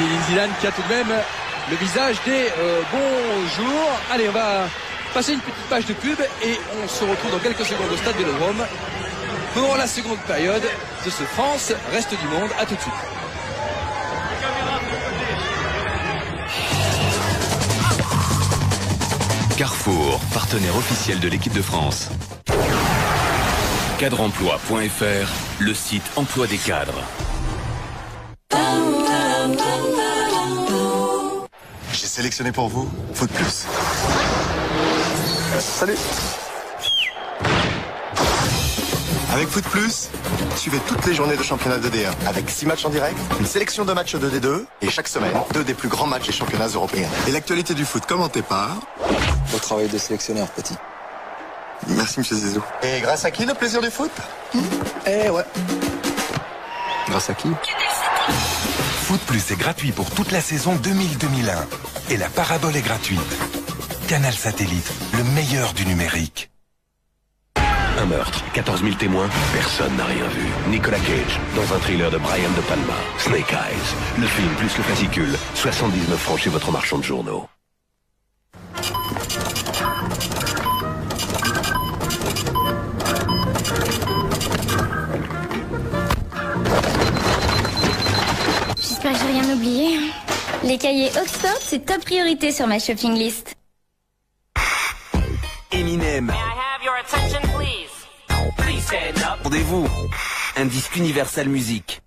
Zinedine Zidane qui a tout de même le visage des bons jours. Allez, on va passer une petite page de pub et on se retrouve dans quelques secondes au stade Vélodrome pour la seconde période de ce France Reste du Monde. À tout de suite. Carrefour, partenaire officiel de l'équipe de France. Cadreemploi.fr, le site emploi des cadres. J'ai sélectionné pour vous Foot Plus. Salut. Avec Foot Plus, suivez toutes les journées de championnat de D1 avec 6 matchs en direct, une sélection de matchs de D2 et chaque semaine, 2 des plus grands matchs des championnats européens. Et l'actualité du foot commentée par... Au travail de sélectionneur, petit. Merci, monsieur Zizou. Et grâce à qui le plaisir du foot? Eh ouais. Grâce à qui? Foot Plus est gratuit pour toute la saison 2000-2001. Et la parabole est gratuite. Canal Satellite, le meilleur du numérique. Un meurtre, 14 000 témoins, personne n'a rien vu. Nicolas Cage, dans un thriller de Brian De Palma. Snake Eyes, le film plus le fascicule, 79 francs chez votre marchand de journaux. J'espère que j'ai rien oublié. Les cahiers Oxford, c'est top priorité sur ma shopping list. Eminem. Rendez-vous. Un disque Universal Music.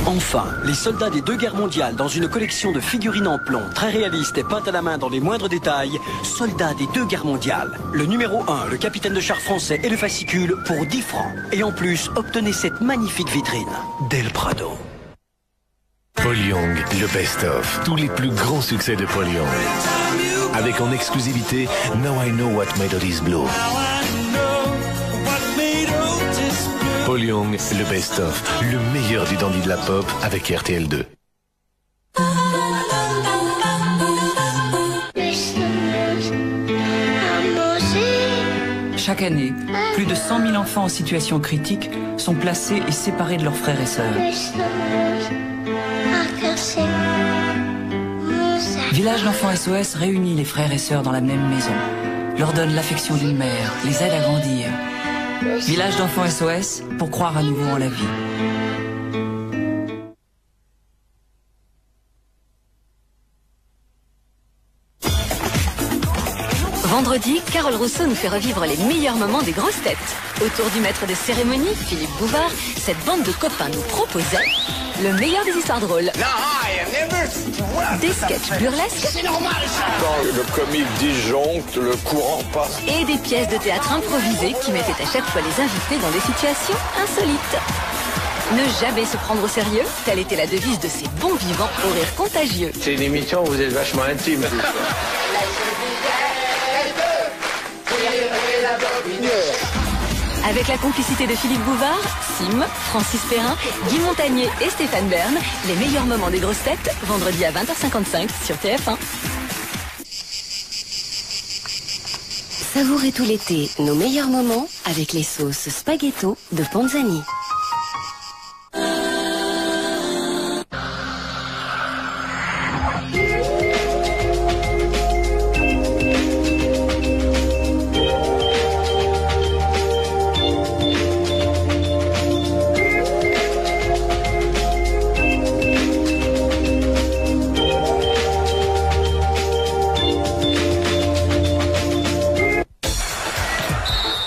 Enfin, les soldats des 2 guerres mondiales dans une collection de figurines en plomb, très réalistes et peintes à la main dans les moindres détails. Soldats des 2 guerres mondiales. Le numéro 1, le capitaine de char français et le fascicule pour 10 francs. Et en plus, obtenez cette magnifique vitrine. Del Prado. Paul Young, le best-of. Tous les plus grands succès de Paul Young. Avec en exclusivité Now I Know What Made All This Blue. Paul Young, le best-of. Le meilleur du dandy de la pop avec RTL2. Chaque année, plus de 100 000 enfants en situation critique sont placés et séparés de leurs frères et sœurs. Village d'enfants SOS réunit les frères et sœurs dans la même maison, leur donne l'affection d'une mère, les aide à grandir. Village d'enfants SOS pour croire à nouveau en la vie. Vendredi, Carole Rousseau nous fait revivre les meilleurs moments des grosses têtes. Autour du maître de cérémonie, Philippe Bouvard, cette bande de copains nous proposait le meilleur des histoires drôles. Des sketchs burlesques. C'est normal ça. Quand le comique disjoncte, le courant passe. Et des pièces de théâtre improvisées qui mettaient à chaque fois les invités dans des situations insolites. Ne jamais se prendre au sérieux, telle était la devise de ces bons vivants au rire contagieux. C'est une émission où vous êtes vachement intime. Avec la complicité de Philippe Bouvard, Sim, Francis Perrin, Guy Montagnier et Stéphane Bern, les meilleurs moments des grosses têtes, vendredi à 20h55 sur TF1. Savourez tout l'été nos meilleurs moments avec les sauces spaghetto de Panzani.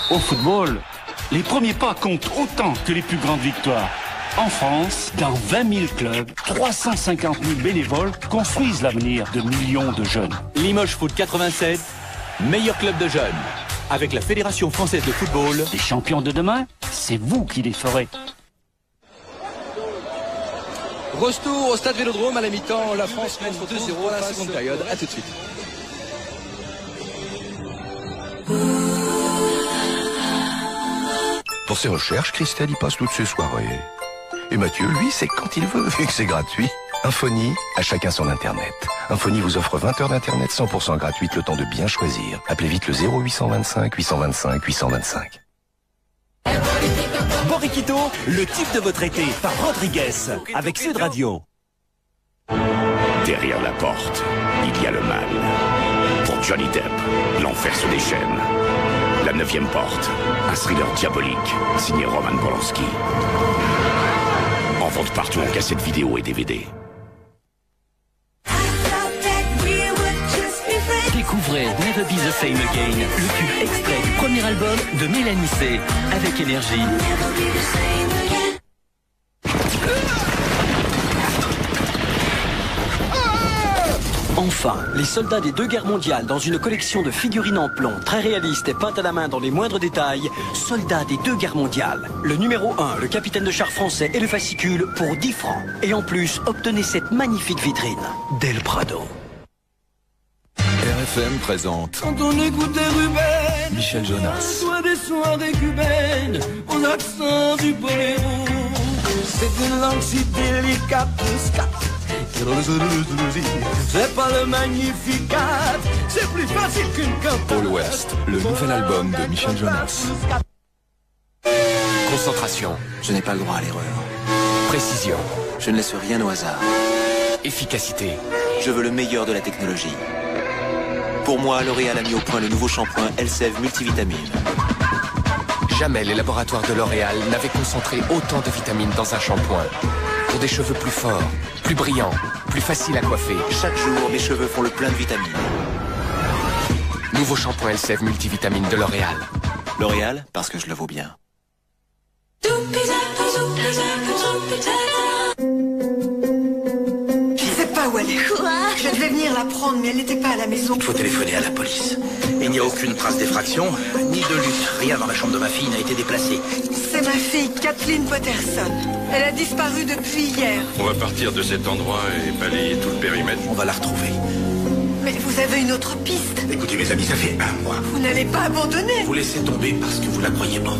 Au football, les premiers pas comptent autant que les plus grandes victoires. En France, dans 20 000 clubs, 350 000 bénévoles construisent l'avenir de millions de jeunes. Limoges Foot 87, meilleur club de jeunes. Avec la Fédération française de football. Les champions de demain, c'est vous qui les ferez. Retour au stade Vélodrome à la mi-temps. La France mène 2-0 à la seconde période. A tout de suite. Pour ses recherches, Christelle y passe toutes ses soirées. Et Mathieu, lui, c'est quand il veut, vu que c'est gratuit. Infony, à chacun son Internet. Infony vous offre 20 heures d'Internet 100% gratuite, le temps de bien choisir. Appelez vite le 0825 825 825. Riquito, le type de votre été, par Rodriguez, avec Sud Radio. Derrière la porte, il y a le mal. Pour Johnny Depp, l'enfer se déchaîne. La 9e porte, un thriller diabolique, signé Roman Polanski. En vente partout en cassette vidéo et DVD. Découvrez Never Be the Same Again, le tube extrait du premier album de Mélanie C, avec énergie. Enfin, les soldats des 2 guerres mondiales dans une collection de figurines en plomb, très réalistes et peintes à la main dans les moindres détails. Soldats des 2 guerres mondiales. Le numéro 1, le capitaine de char français et le fascicule pour 10 francs. Et en plus, obtenez cette magnifique vitrine. Del Prado. RFM présente. Quand on écoutait Ruben, Michel Jonas. Soit des soirées cubaines, aux accents du boléro. C'est une langue si délicate, c'est pas le Magnificat, c'est plus facile qu'une campagne. All West, le nouvel album de Michel Jonas. Concentration, je n'ai pas le droit à l'erreur. Précision, je ne laisse rien au hasard. Efficacité, je veux le meilleur de la technologie. Pour moi, L'Oréal a mis au point le nouveau shampoing Elseve Multivitamine. Jamais les laboratoires de L'Oréal n'avaient concentré autant de vitamines dans un shampoing. Pour des cheveux plus forts, plus brillants, plus faciles à coiffer. Chaque jour, mes cheveux font le plein de vitamines. Nouveau shampoing Elseve Multivitamine de L'Oréal. L'Oréal, parce que je le vaux bien. Je sais pas où elle est. Quoi? Je devais venir la prendre, mais elle n'était pas à la maison. Il faut téléphoner à la police. Il n'y a aucune trace d'effraction, ni de lutte. Rien dans la chambre de ma fille n'a été déplacé. C'est ma fille, Kathleen Potterson. Elle a disparu depuis hier. On va partir de cet endroit et balayer tout le périmètre. On va la retrouver. Mais vous avez une autre piste? Écoutez mes amis, ça fait 1 mois. Vous n'allez pas abandonner? Vous laissez tomber parce que vous la croyez morte.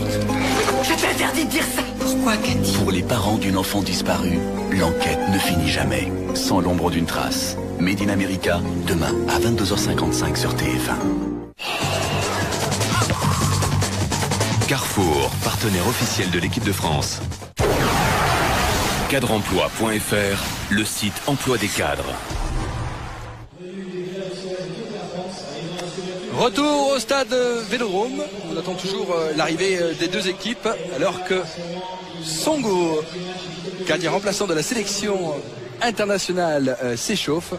Je t'interdis de dire ça. Pourquoi, Cathy? Pour les parents d'une enfant disparue, l'enquête ne finit jamais. Sans l'ombre d'une trace. Made in America, demain à 22h55 sur TF1. Carrefour, partenaire officiel de l'équipe de France. Cadreemploi.fr, le site emploi des cadres. Retour au stade Vélodrome. On attend toujours l'arrivée des 2 équipes alors que Songo, gardien remplaçant de la sélection internationale, s'échauffe.